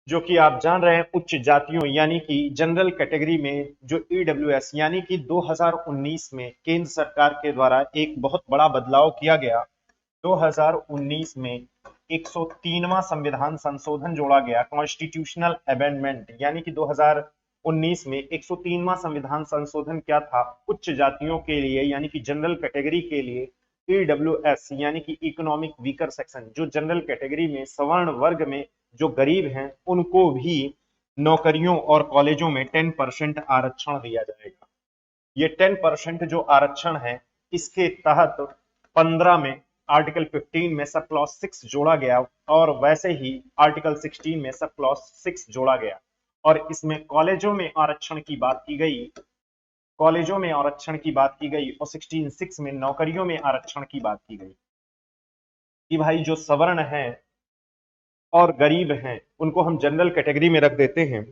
जो कि आप जान रहे हैं उच्च जातियों यानी कि जनरल कैटेगरी में जो ईडब्ल्यूएस यानी कि 2019 में केंद्र सरकार के द्वारा एक बहुत बड़ा बदलाव किया गया। 2019 में 103वां संविधान संशोधन जोड़ा गया, कॉन्स्टिट्यूशनल अमेंडमेंट, यानी कि 2019 में 103वां संविधान संशोधन क्या था, उच्च जातियों के लिए यानी कि जनरल कैटेगरी के लिए ईडब्ल्यूएस यानी कि इकोनॉमिक वीकर सेक्शन, जो जनरल कैटेगरी में सवर्ण वर्ग में जो गरीब हैं उनको भी नौकरियों और कॉलेजों में 10% आरक्षण दिया जाएगा। ये 10% जो आरक्षण है इसके तहत 15 में आर्टिकल 15 में सब क्लॉज 6 जोड़ा गया और वैसे ही आर्टिकल 16 में सब क्लॉज 6 जोड़ा गया और इसमें कॉलेजों में आरक्षण की बात की गई, कॉलेजों में आरक्षण की बात की गई और 16(6) में नौकरियों में आरक्षण की बात की गई कि भाई जो सवर्ण हैं और गरीब हैं उनको हम जनरल कैटेगरी में रख देते हैं,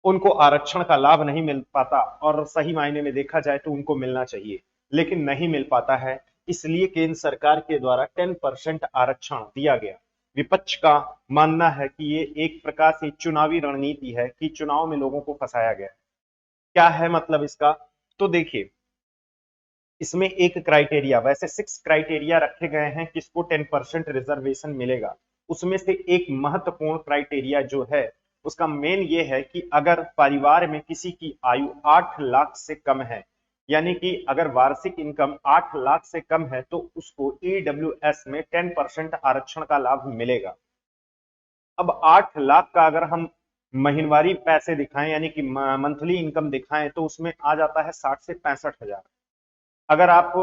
उनको आरक्षण का लाभ नहीं मिल पाता और सही मायने में देखा जाए तो उनको मिलना चाहिए लेकिन नहीं मिल पाता है, इसलिए केंद्र सरकार के द्वारा 10% आरक्षण दिया गया। विपक्ष का मानना है कि ये एक प्रकार से चुनावी रणनीति है कि चुनाव में लोगों को फंसाया गया। क्या है मतलब इसका, तो देखिए इसमें एक क्राइटेरिया, वैसे 6 क्राइटेरिया रखे गए हैं किसको 10% रिजर्वेशन मिलेगा, उसमें से एक महत्वपूर्ण क्राइटेरिया जो है उसका मेन ये है कि अगर परिवार में किसी की आयु 8 लाख से कम है, यानी कि अगर वार्षिक इनकम 8 लाख से कम है तो उसको ईडब्ल्यूएस में 10% आरक्षण का लाभ मिलेगा। अब 8 लाख का अगर हम महीनवारी पैसे दिखाएं यानी कि मंथली इनकम दिखाएं तो उसमें आ जाता है 60 से 65 हजार। अगर आप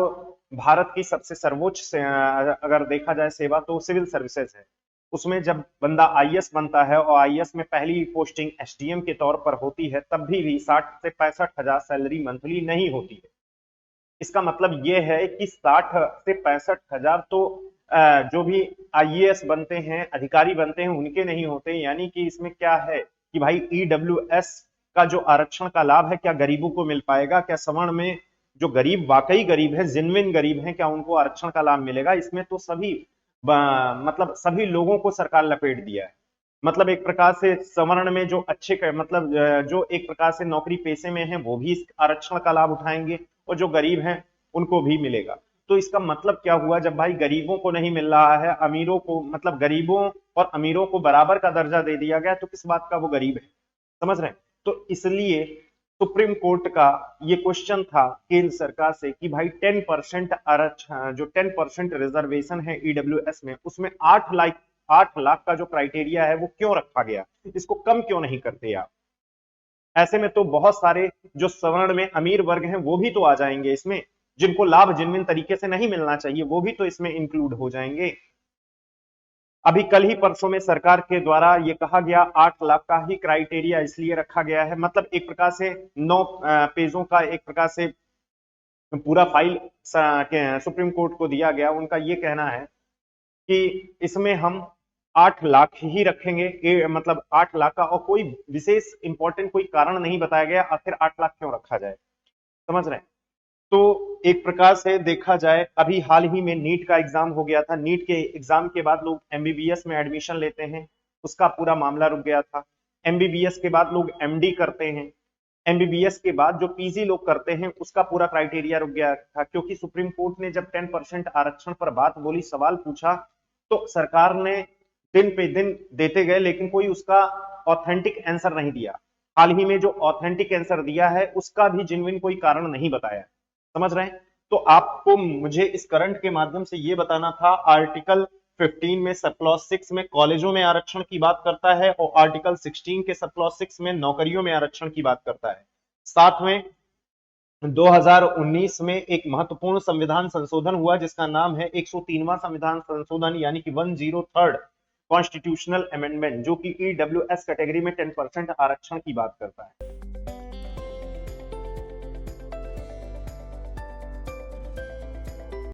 भारत की सबसे सर्वोच्च से अगर देखा जाए सेवा तो सिविल सर्विसेज है, उसमें जब बंदा आईएएस बनता है और आईएएस में पहली पोस्टिंग एसडीएम के तौर पर होती है तब भी 60 से 65 हजार सैलरी मंथली नहीं होती है। इसका मतलब यह है कि 60 से 65 हजार तो जो भी आईएएस बनते हैं, अधिकारी बनते हैं, उनके नहीं होते। यानी कि इसमें क्या है कि भाई ईडब्ल्यूएस का जो आरक्षण का लाभ है क्या गरीबों को मिल पाएगा, क्या सवर्ण में जो गरीब वाकई गरीब है, जिनविन गरीब हैं, क्या उनको आरक्षण का लाभ मिलेगा। इसमें तो सभी मतलब सभी लोगों को सरकार लपेट दिया है। मतलब एक प्रकार से सवर्ण में जो अच्छे मतलब जो एक प्रकार से नौकरी पेशे में है वो भी इस आरक्षण का लाभ उठाएंगे और जो गरीब हैं उनको भी मिलेगा। तो इसका मतलब क्या हुआ, जब भाई गरीबों को नहीं मिल रहा है, अमीरों को मतलब गरीबों और अमीरों को बराबर का दर्जा दे दिया गया तो किस बात का वो गरीब है, समझ रहे हैं। तो इसलिए सुप्रीम कोर्ट का ये क्वेश्चन था केंद्र सरकार से कि भाई 10% आरक्षण, जो 10% रिजर्वेशन है ईडब्ल्यूएस में, उसमें 8 लाख का जो क्राइटेरिया है वो क्यों रखा गया, इसको कम क्यों नहीं करते आप। ऐसे में तो बहुत सारे जो सवर्ण में अमीर वर्ग हैं वो भी तो आ जाएंगे इसमें, जिनको लाभ जिनविन तरीके से नहीं मिलना चाहिए वो भी तो इसमें इंक्लूड हो जाएंगे। अभी कल ही परसों में सरकार के द्वारा ये कहा गया 8 लाख का ही क्राइटेरिया इसलिए रखा गया है, मतलब एक प्रकार से 9 पेजों का एक प्रकार से पूरा फाइल सुप्रीम कोर्ट को दिया गया। उनका ये कहना है कि इसमें हम 8 लाख ही रखेंगे, मतलब 8 लाख का, और कोई विशेष इंपॉर्टेंट कोई कारण नहीं बताया गया आखिर 8 लाख क्यों रखा जाए, समझ रहे हैं। तो एक प्रकार से देखा जाए अभी हाल ही में नीट का एग्जाम हो गया था, नीट के एग्जाम के बाद लोग एमबीबीएस में एडमिशन लेते हैं, उसका पूरा मामला रुक गया था। एमबीबीएस के बाद लोग एमडी करते हैं, एमबीबीएस के बाद जो पीजी लोग करते हैं उसका पूरा क्राइटेरिया रुक गया था, क्योंकि सुप्रीम कोर्ट ने जब 10% आरक्षण पर बात बोली, सवाल पूछा, तो सरकार ने दिन पे दिन देते गए लेकिन कोई उसका ऑथेंटिक आंसर नहीं दिया। हाल ही में जो ऑथेंटिक आंसर दिया है उसका भी जेन्युइन कोई कारण नहीं बताया, समझ रहे हैं। तो आपको मुझे इस करंट के माध्यम से ये बताना था, आर्टिकल 15 में सब क्लॉज 6 में कॉलेजों में आरक्षण की बात करता है और आर्टिकल 16 के सब क्लॉज 6 में नौकरियों में आरक्षण की बात करता है। साथ में 2019 में एक महत्वपूर्ण संविधान संशोधन हुआ जिसका नाम है 103वां संविधान संशोधन, यानी कि 103rd कॉन्स्टिट्यूशनल अमेंडमेंट, जो कि ईडब्ल्यूएस कैटेगरी में 10% आरक्षण की बात करता है।